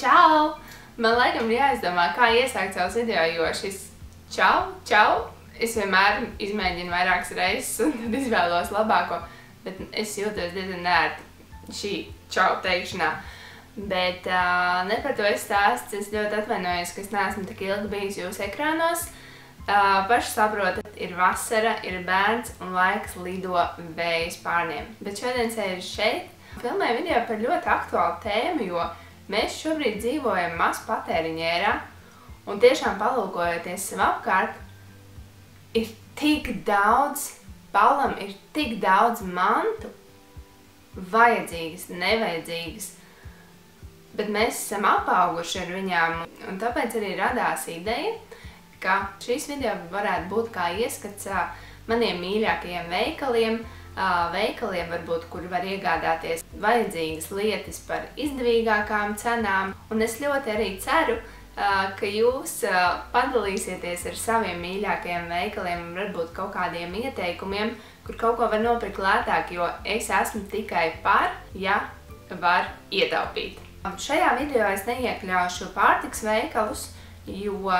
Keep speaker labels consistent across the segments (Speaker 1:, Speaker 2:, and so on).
Speaker 1: Čau! Man laikam jāizdomā, kā iesākt savus video, jo šis čau, es vienmēr izmēģinu vairākas reizes un tad izvēlos labāko, bet es jūtos diezgan nērti šī čau teikšanā. Bet ne par to es stāstu, es ļoti atvainojos, ka es neesmu tik ilgi bijis jūsu ekrānos. Paši saprotat, ir vasara, ir bērns un laiks lido vēja spārniem. Bet šodien sēžu šeit, filmēju video par ļoti aktuālu tēmu, jo mēs šobrīd dzīvojam masu patēriņa ērā un tiešām palūkojoties sev apkārt, ir tik daudz, Paulam ir tik daudz mantu, vajadzīgas, nevajadzīgas, bet mēs esam apauguši ar viņām, un tāpēc arī radās ideja, ka šīs video varētu būt kā ieskats maniem mīļākajiem veikaliem, varbūt, kur var iegādāties vajadzīgas lietas par izdevīgākām cenām, un es ļoti arī ceru, ka jūs padalīsieties ar saviem mīļākajiem veikaliem un varbūt kaut kādiem ieteikumiem, kur kaut ko var nopirkt lētāk, jo es esmu tikai par, ja var ietaupīt. Šajā video es neiekļaušu pārtikas veikalus, jo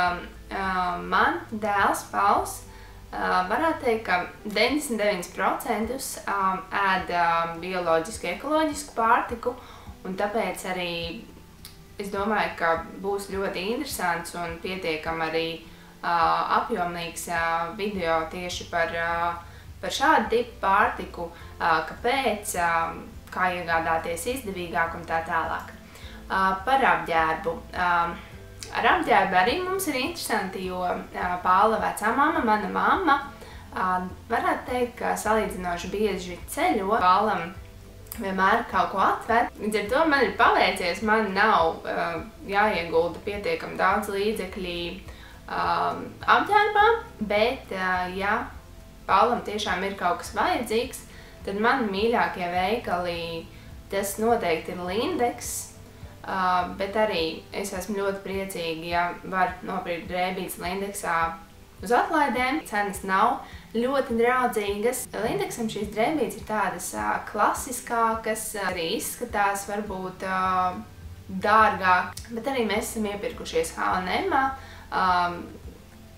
Speaker 1: man dēls Pauls varētu teikt, ka 99% ēd bioloģisku, ekoloģisku pārtiku, un tāpēc arī es domāju, ka būs ļoti interesants un pietiekami arī apjomīgs video tieši par šādu tipu pārtiku, kāpēc, kā iegādāties izdevīgāk un tā tālāk. Par apģērbu. Ar apģērbu arī mums ir interesanti, jo Paula vecā mamma, mana mamma, varētu teikt, ka salīdzinoši bieži ceļo. Paulam vienmēr kaut ko atved. Līdz ar to man ir paveicies, man nav jāiegulda pietiekami daudz līdzekļi apģērbā, bet ja Paulam tiešām ir kaut kas vajadzīgs, tad mani mīļākie veikali, tas noteikti ir Lindex. Bet arī es esmu ļoti priecīga, ja var nopirkt drēbītes Lindexā uz atlaidēm. Cenas nav ļoti draudzīgas. Lindexam šīs drēbītes ir tādas klasiskākas, arī izskatās varbūt dārgāk, bet arī mēs esam iepirkušies H&M-ā.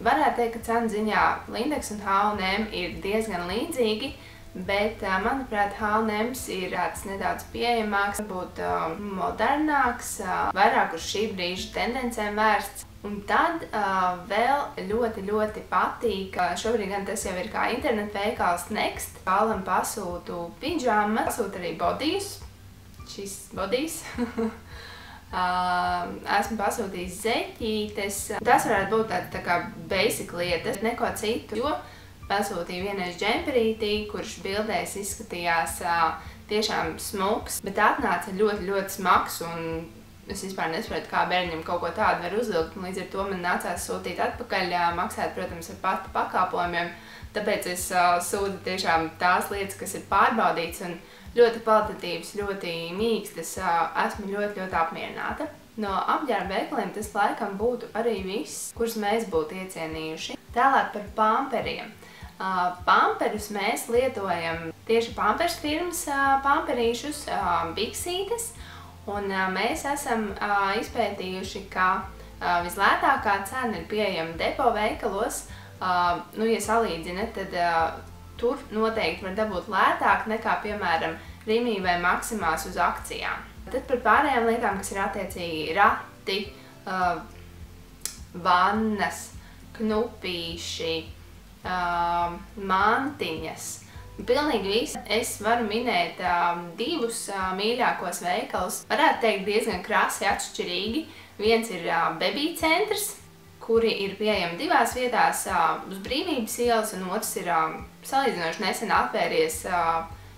Speaker 1: Varētu teikt, ka cenu ziņā Lindex un H&M ir diezgan līdzīgi, bet, manuprāt, H&M's ir nedaudz pieejamāks, varbūt modernāks, vairāk uz šī brīža tendencēm vērsts. Un tad vēl ļoti patīk, šobrīd gan tas jau ir kā internetu veikals Next. Paulam pasūtu pidžāmas, pasūtu arī bodijus, šis bodijs. Esmu pasūtījis zeķītes. Tas varētu būt tā kā basic lietas, neko citu, jo pasūtīju vienreiz džemperītī, kurš bildēs izskatījās tiešām smuks, bet atnāca ļoti smags, un es vispār nesaprotu, kā bērņam kaut ko tādu var uzvilkt, un līdz ar to man nācās sūtīt atpakaļ, maksāt, protams, ar pati pakalpojumiem, tāpēc es sūtu tiešām tās lietas, kas ir pārbaudītas un ļoti kvalitatīvas, ļoti mīkstas, esmu ļoti apmierināta. No apģērba veikaliem tas laikam būtu arī viss, kurus mēs būtu iecienījuši. Tālāk par pamperiem. Pamperus mēs lietojam tieši Pampers firmas pamperīšus, biksītes, un mēs esam izpētījuši, ka vislētākā cena ir pieejama depo veikalos. Ja salīdzina, tad tur noteikti var dabūt lētāk nekā, piemēram, Rimī vai Maksimās uz akcijām. Tad par pārējām lietām, kas ir attiecīgi rati, vannas, knupīši, mantiņas. Pilnīgi viss. Es varu minēt divus mīļākos veikalus. Varētu teikt diezgan krasi atšķirīgi. Viens ir Baby centrs, kuri ir pieejami divās vietās uz Brīvības ielas, un otrs ir salīdzinoši nesen atvēries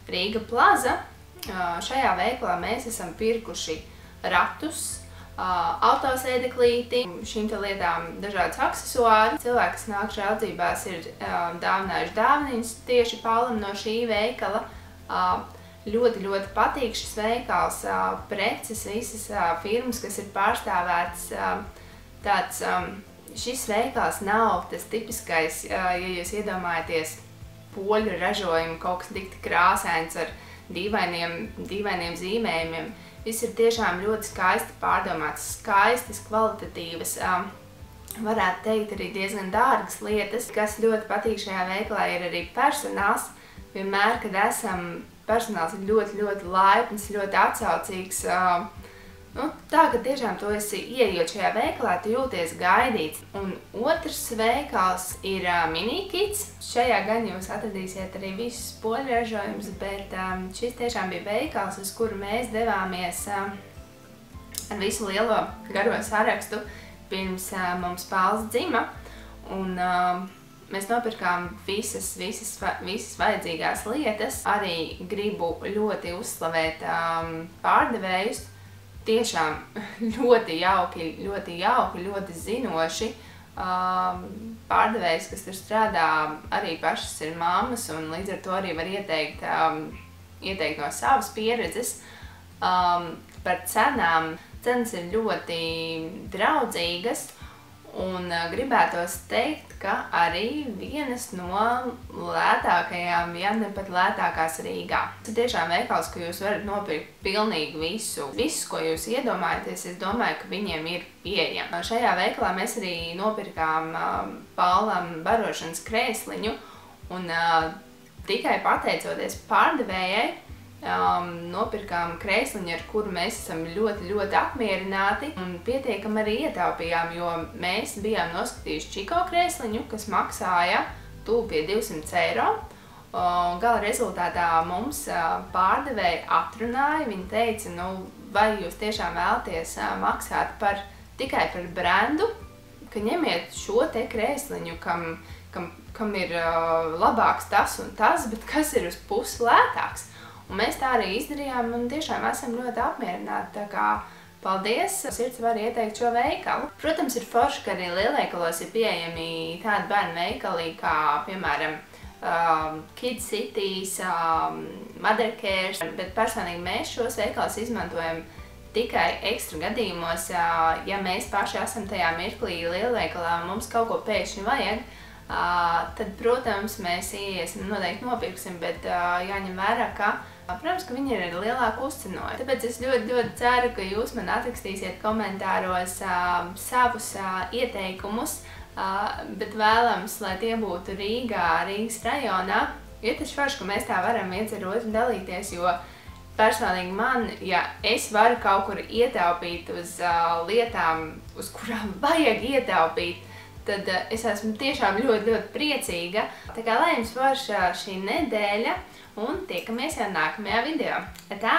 Speaker 1: Rīga Plaza. Šajā veikalā mēs esam pirkuši ratus, autosēdeklīti, šīm te lietām dažādas aksesuāri. Cilvēki, kas nāk raudzībās, ir dāvinājuši dāvaniņas tieši Paulam no šī veikala. Ļoti patīk šis veikals, preces, visas firmas, kas ir pārstāvētas. Šis veikals nav tas tipiskais, ja jūs iedomājaties poļu ražojumu, kaut kas dikti krāsains ar dīvainiem zīmējumiem. Viss ir tiešām ļoti skaisti pārdomāts, skaistas, kvalitatīvas, varētu teikt arī diezgan dārgas lietas. Kas ļoti patīk šajā veikalā ir arī personāls. Vienmēr, kad personāls ir ļoti, ļoti laipns, ļoti atsaucīgs. Tā, ka tiešām tu esi ieejot šajā veikalā, tu jūties gaidīts. Un otrs veikals ir Minikits. Šajā gan jūs atradīsiet arī visus spoļražojumus, bet šis tiešām bija veikals, uz kuru mēs devāmies ar visu lielo garo sarakstu pirms mums Pāls dzima. Un mēs nopirkām visas vajadzīgās lietas. Arī gribu ļoti uzslavēt pārdevējus. Tiešām ļoti jauki, ļoti zinoši pārdevējs, kas tur strādā, arī pašas ir mammas, un līdz ar to arī var ieteikt no savas pieredzes. Par cenām. Cenas ir ļoti draudzīgas, un gribētos teikt, ka arī vienas no lētākajām, ja ne pat lētākās Rīgā. Tas ir tiešām veikals, ka jūs varat nopirkt pilnīgi visu, ko jūs iedomājaties. Es domāju, ka viņiem ir pieejami. Šajā veikalā mēs arī nopirkām Pālam barošanas krēsliņu, un tikai pateicoties pārdevējai, nopirkām krēsliņu, ar kuru mēs esam ļoti, ļoti apmierināti un pietiekami arī ietaupījām, jo mēs bijām noskatījuši Čiko krēsliņu, kas maksāja tuvu pie 200 eiro. Gala rezultātā mums pārdevēja atrunāja, viņa teica, vai jūs tiešām vēlaties maksāt tikai par brendu, ka ņemiet šo te krēsliņu, kam ir labāks tas un tas, bet kas ir uz pusi lētāks. Un mēs tā arī izdarījām un tiešām esam ļoti apmierināti. Tā kā paldies! Sirds var ieteikt šo veikalu. Protams, ir forši, ka arī lielveikalos ir pieejami tādi bērnu veikali, kā, piemēram, Kids Cities, Mother Cares, bet personīgi mēs šos veikalus izmantojam tikai ekstra gadījumos, ja mēs paši esam tajā mirklī lielveikalā un mums kaut ko pēkšņi vajag. Tad, protams, mēs iesim noteikti nopirksim, bet jāņem vērā, ka, protams, ka viņi ir lielāku uzcenojumu. Tāpēc es ļoti, ļoti ceru, ka jūs man atrakstīsiet komentāros savus ieteikumus, bet vēlams, lai tie būtu Rīgas rajonā. Ir taču forši, ka mēs tā varam viens ar otru dalīties, jo personīgi man, ja es varu kaut kur ietaupīt uz lietām, uz kurām vajag ietaupīt, tad es esmu tiešām ļoti, ļoti priecīga. Tā kā lai jums forša šī nedēļa un tiekamies jau nākamajā video. Tā!